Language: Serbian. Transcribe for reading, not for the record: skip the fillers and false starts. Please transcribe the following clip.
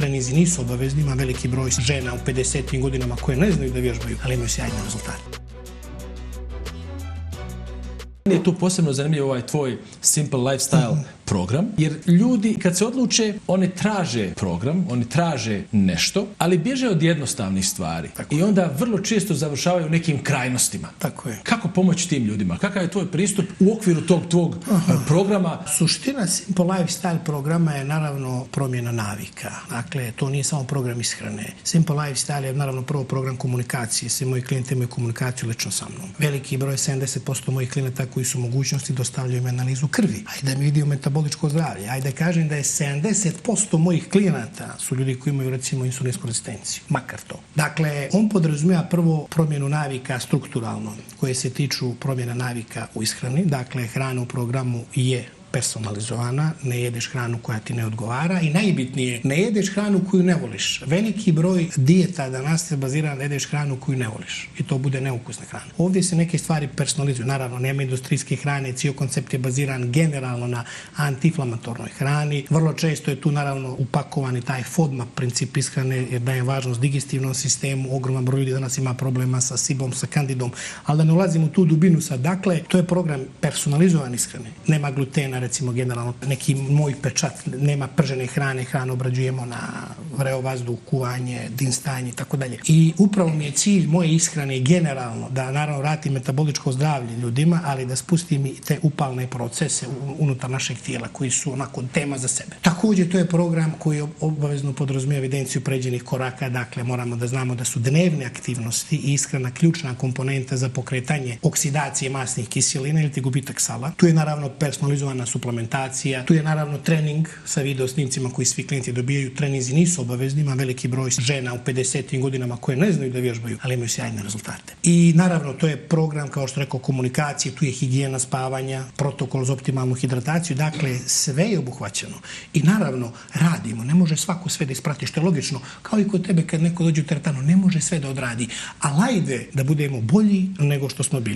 Trenizi nisu obavezni, ima veliki broj žena u 50. godinama koje ne znaju da vježbaju, ali imaju sjajne rezultate. Meni je tu posebno zanimljiv ovaj tvoj Simple Lifestyle program, jer ljudi kad se odluče, oni traže program, oni traže nešto, ali bježe od jednostavnih stvari. Tako. I onda vrlo često završavaju u nekim krajnostima. Tako je. Kako pomoći tim ljudima? Kakav je tvoj pristup u okviru tog tvog programa? Suština Simple Lifestyle programa je naravno promjena navika. Dakle, to nije samo program ishrane. Simple Lifestyle je naravno prvo program komunikacije. Svi moji klijenti imaju komunikaciju lično sa mnom. Veliki broj, 70% mojih klijenata koji su u mogućnosti dostavljaju mi analizu krvi. Ajde da mi vidio metaboličko zdravlje. Ajde da kažem da je 70% mojih klijenata su ljudi koji imaju recimo insulinsku rezistenciju. Makar to. Dakle, on podrazumijeva prvo promjenu navika strukturalno, koje se tiču promjena navika u ishrani. Dakle, hrana u programu je personalizovana, ne jedeš hranu koja ti ne odgovara i najbitnije, ne jedeš hranu koju ne voliš. Veliki broj dijeta danas je baziran da jedeš hranu koju ne voliš i to bude neukusna hrana. Ovdje se neke stvari personalizuju. Naravno, nema industrijske hrane, cijel koncept je baziran generalno na antiinflamatornoj hrani. Vrlo često je tu naravno upakovan i taj FODMAP princip ishrane jer daje važnost digestivnom sistemu. Ogroman broj ljudi danas ima problema sa SIBom, sa kandidom, ali da ne ulazim u tu dubinu sad. Dakle, to je program personalizovan ishrane. Nema glutena, recimo generalno neki moj pečat, nema pržene hrane, hranu obrađujemo na vreo vazduh, kuvanje, dinstanje i tako dalje. I upravo mi je cilj moje ishrane generalno da naravno vratim metaboličko zdravlje ljudima, ali da spustim i te upalne procese unutar našeg tijela koji su onako tema za sebe. Također to je program koji obavezno podrazumijeva evidenciju pređenih koraka, dakle moramo da znamo da su dnevne aktivnosti i ishrana ključna komponenta za pokretanje oksidacije masnih kiselina ili gubitak sala. Tu je naravno personalizovana suplementacija, tu je naravno trening sa video snimcima koji svi klijenti dobijaju. Trenizi nisu obavezni, ima veliki broj žena u 50. godinama koje ne znaju da vježbaju, ali imaju sjajne rezultate. I naravno to je program, kao što rekao, komunikacije, tu je higijena spavanja, protokol za optimalnu hidrataciju, dakle sve je obuhvaćeno. I naravno radimo, ne može svako sve da isprati, što je logično, kao i kod tebe kad neko dođe u teretanu, ne može sve da odradi, ali ajde da budemo bolji nego što smo bili.